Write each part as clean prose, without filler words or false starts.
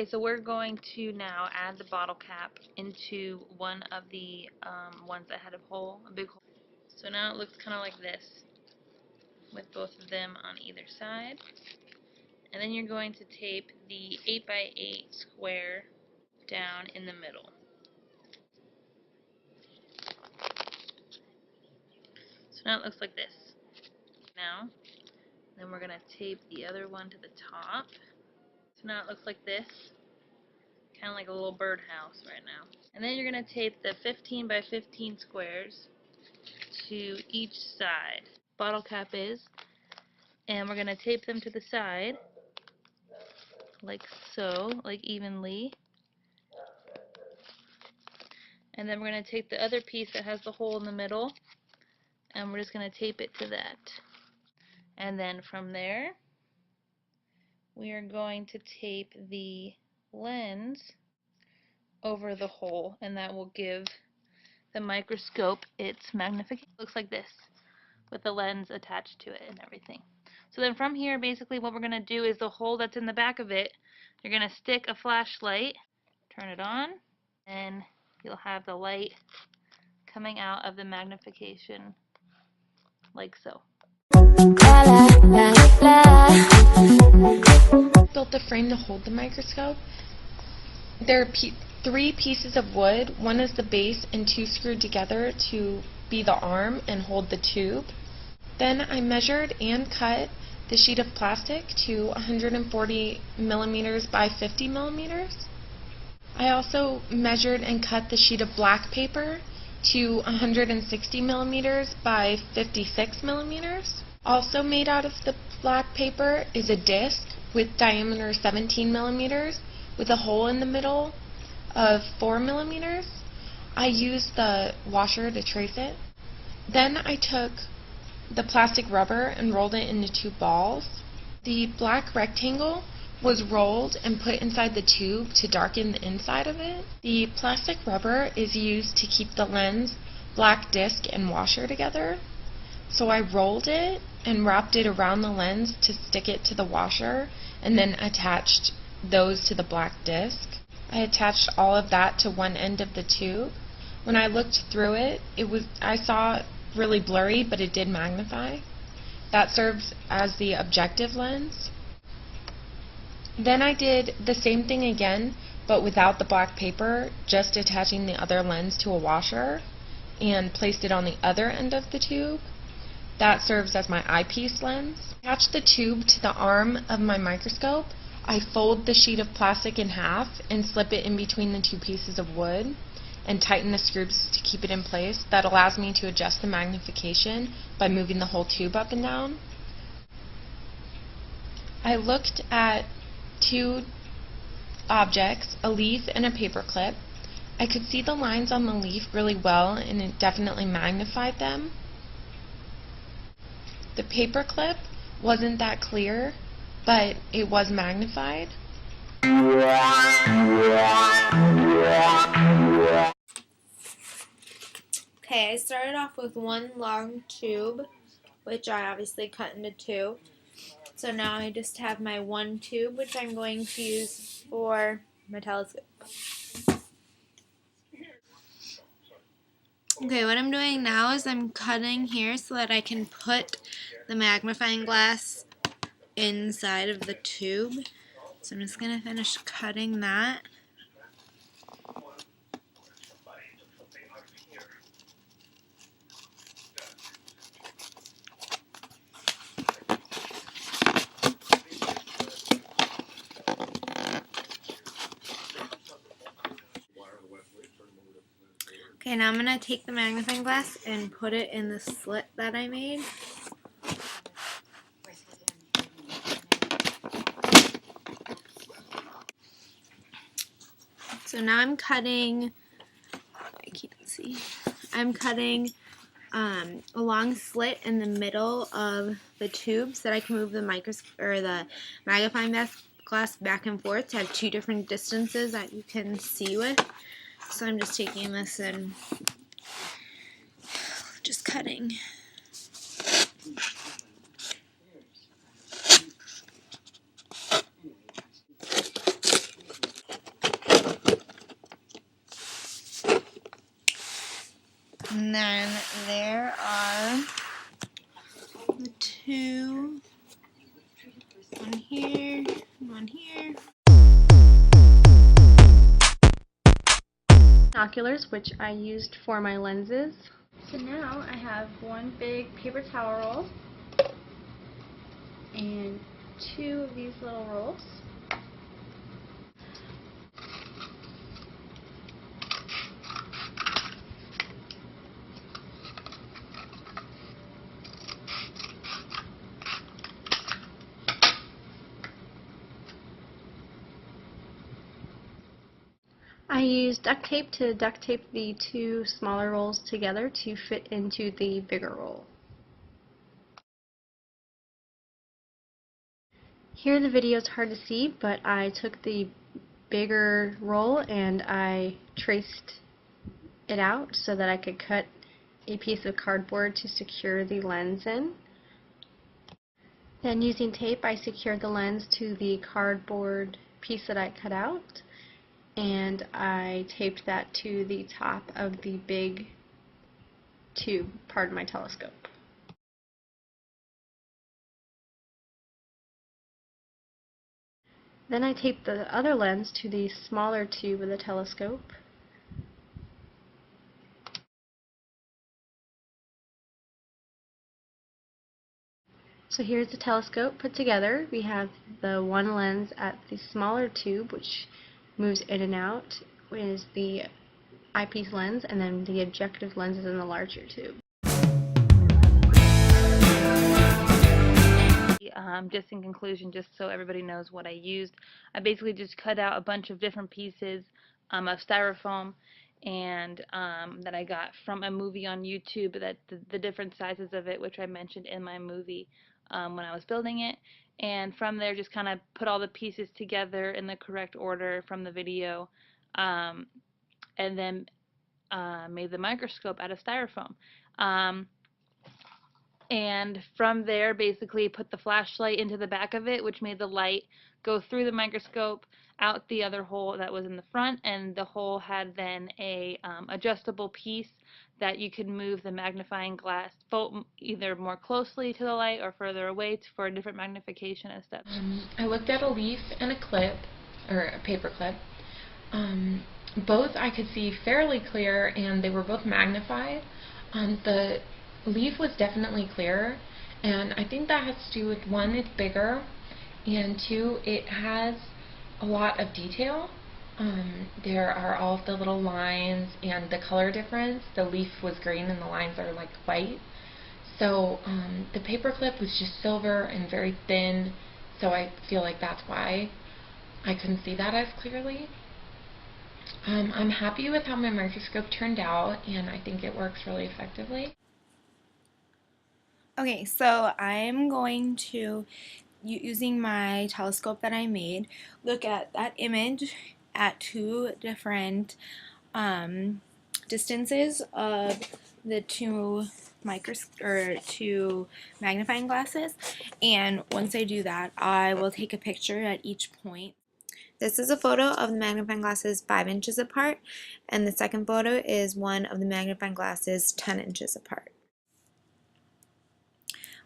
Okay, so we're going to now add the bottle cap into one of the ones that had a hole, a big hole. So now it looks kind of like this, with both of them on either side. And then you're going to tape the 8x8 square down in the middle. So now it looks like this. Now, then we're going to tape the other one to the top. So now it looks like this, kind of like a little birdhouse right now. And then you're going to tape the 15x15 squares to each side. Bottle cap is, and we're going to tape them to the side, like so, like evenly. And then we're going to take the other piece that has the hole in the middle, and we're just going to tape it to that. And then from there, we are going to tape the lens over the hole, and that will give the microscope its magnification. It looks like this, with the lens attached to it and everything. So then from here, basically what we're going to do is the hole that's in the back of it, you're going to stick a flashlight, turn it on, and you'll have the light coming out of the magnification like so. Built the frame to hold the microscope. There are 3 pieces of wood. One is the base and 2 screwed together to be the arm and hold the tube. Then I measured and cut the sheet of plastic to 140 millimeters by 50 millimeters. I also measured and cut the sheet of black paper to 160 millimeters by 56 millimeters. Also made out of the black paper is a disc with diameter 17 millimeters with a hole in the middle of 4 millimeters. I used the washer to trace it. Then I took the plastic rubber and rolled it into 2 balls. The black rectangle was rolled and put inside the tube to darken the inside of it. The plastic rubber is used to keep the lens, black disc, and washer together. So I rolled it and wrapped it around the lens to stick it to the washer, and then attached those to the black disc. I attached all of that to one end of the tube. When I looked through it, I saw it really blurry, but it did magnify. That serves as the objective lens. Then I did the same thing again, but without the black paper, just attaching the other lens to a washer, and placed it on the other end of the tube. That serves as my eyepiece lens. Attach the tube to the arm of my microscope. I fold the sheet of plastic in half and slip it in between the 2 pieces of wood and tighten the screws to keep it in place. That allows me to adjust the magnification by moving the whole tube up and down. I looked at 2 objects, a leaf and a paper clip. I could see the lines on the leaf really well, and it definitely magnified them. The paper clip wasn't that clear, but it was magnified. Okay, I started off with one long tube, which I obviously cut into 2. So now I just have my one tube, which I'm going to use for my telescope. Okay, what I'm doing now is I'm cutting here so that I can put the magnifying glass inside of the tube. So I'm just going to finish cutting that. Okay, now I'm going to take the magnifying glass and put it in the slit that I made. So now I'm cutting, I can't see, I'm cutting a long slit in the middle of the tube so that I can move the the magnifying glass back and forth to have 2 different distances that you can see with. So I'm just taking this and just cutting. then there are the two, one here, one here. Binoculars, which I used for my lenses. So now I have one big paper towel roll and two of these little rolls. I used duct tape to duct tape the two smaller rolls together to fit into the bigger roll. Here the video is hard to see, but I took the bigger roll and I traced it out so that I could cut a piece of cardboard to secure the lens in. Then using tape I secured the lens to the cardboard piece that I cut out, and I taped that to the top of the big tube part of my telescope. Then I taped the other lens to the smaller tube of the telescope. So here's the telescope put together. We have the one lens at the smaller tube, which moves in and out, is the eyepiece lens, and then the objective lens is in the larger tube. Just in conclusion, just so everybody knows what I used, I basically just cut out a bunch of different pieces of styrofoam and that I got from a movie on YouTube, that the different sizes of it, which I mentioned in my movie when I was building it, and from there just kind of put all the pieces together in the correct order from the video, and then made the microscope out of styrofoam. And from there basically put the flashlight into the back of it, which made the light go through the microscope out the other hole that was in the front, and the hole had then a adjustable piece that you could move the magnifying glass either more closely to the light or further away for a different magnification and stuff. I looked at a leaf and a clip, or a paper clip. Both I could see fairly clear, and they were both magnified. The leaf was definitely clearer, and I think that has to do with, one, it's bigger, and two, it has a lot of detail. There are all of the little lines and the color difference. The leaf was green and the lines are like white. So the paper clip was just silver and very thin, so I feel like that's why I couldn't see that as clearly. I'm happy with how my microscope turned out, and I think it works really effectively. Okay, so I'm going to, using my telescope that I made, look at that image at two different distances of the two magnifying glasses, and once I do that, I will take a picture at each point. This is a photo of the magnifying glasses 5 inches apart, and the second photo is one of the magnifying glasses 10 inches apart.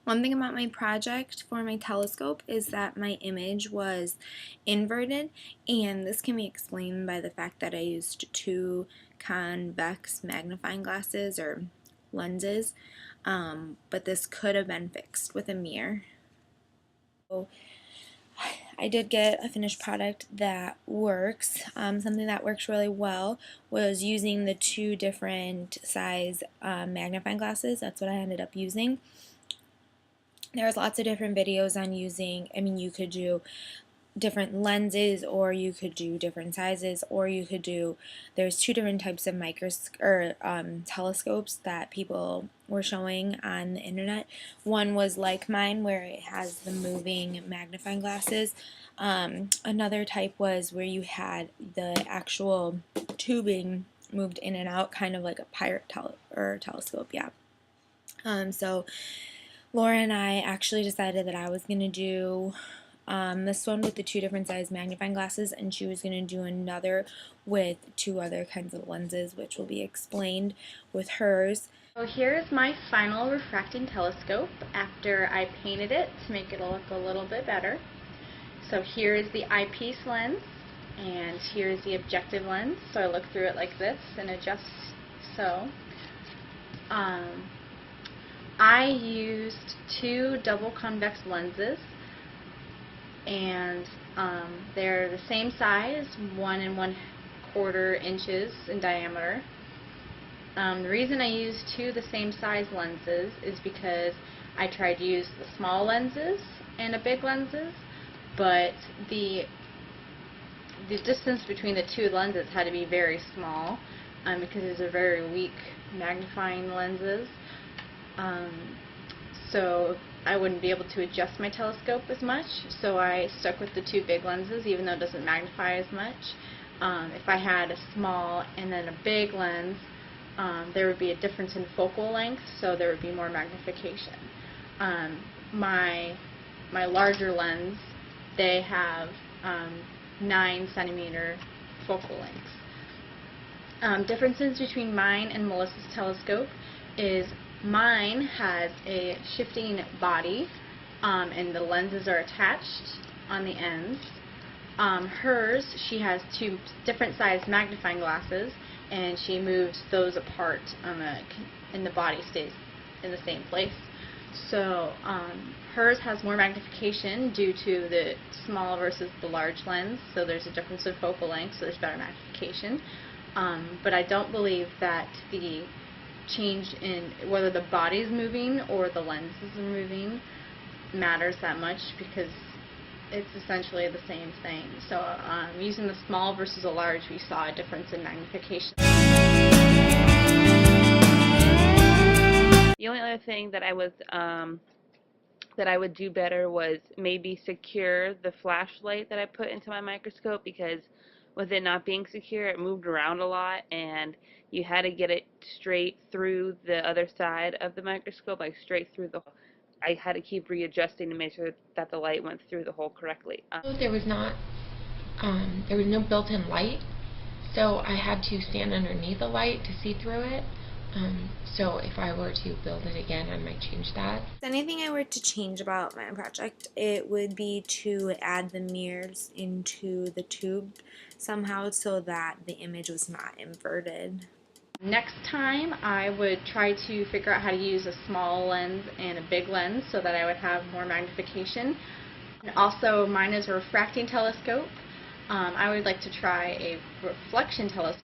One thing about my project for my telescope is that my image was inverted, and this can be explained by the fact that I used two convex magnifying glasses or lenses, but this could have been fixed with a mirror. So I did get a finished product that works. Something that works really well was using the two different size magnifying glasses. That's what I ended up using. There's lots of different videos on using, you could do different lenses, or you could do different sizes, or you could do, there's two different types of telescopes that people were showing on the internet. One was like mine, where it has the moving magnifying glasses. Another type was where you had the actual tubing moved in and out, kind of like a pirate telescope, yeah. So Laura and I actually decided that I was going to do This one with the 2 different size magnifying glasses, and she was going to do another with 2 other kinds of lenses, which will be explained with hers. So here's my final refracting telescope after I painted it to make it look a little bit better. So here is the eyepiece lens, and here's the objective lens. So I look through it like this and adjust so. I used 2 double convex lenses, and they're the same size, 1 1/4 inches in diameter. The reason I used 2 the same size lenses is because I tried to use the small lenses and the big lenses, but the distance between the 2 lenses had to be very small because these are very weak magnifying lenses. So I wouldn't be able to adjust my telescope as much, so I stuck with the 2 big lenses even though it doesn't magnify as much. If I had a small and then a big lens, there would be a difference in focal length, so there would be more magnification. My larger lens, they have 9 centimeter focal lengths. Differences between mine and Melissa's telescope is mine has a shifting body, and the lenses are attached on the ends. Hers, she has 2 different size magnifying glasses, and she moves those apart, and the body stays in the same place. So hers has more magnification due to the small versus the large lens, so there's a difference in focal length, so there's better magnification. But I don't believe that the change in whether the body is moving or the lenses are moving matters that much, because it's essentially the same thing. So using the small versus the large, we saw a difference in magnification. The only other thing that I was that I would do better was maybe secure the flashlight that I put into my microscope, because with it not being secure, it moved around a lot, and you had to get it straight through the other side of the microscope, like straight through the. I had to keep readjusting to make sure that the light went through the hole correctly. There was no built-in light, so I had to stand underneath the light to see through it. So if I were to build it again, I might change that. If anything I were to change about my project, it would be to add the mirrors into the tube somehow so that the image was not inverted. Next time, I would try to figure out how to use a small lens and a big lens so that I would have more magnification. And also, mine is a refracting telescope. I would like to try a reflection telescope.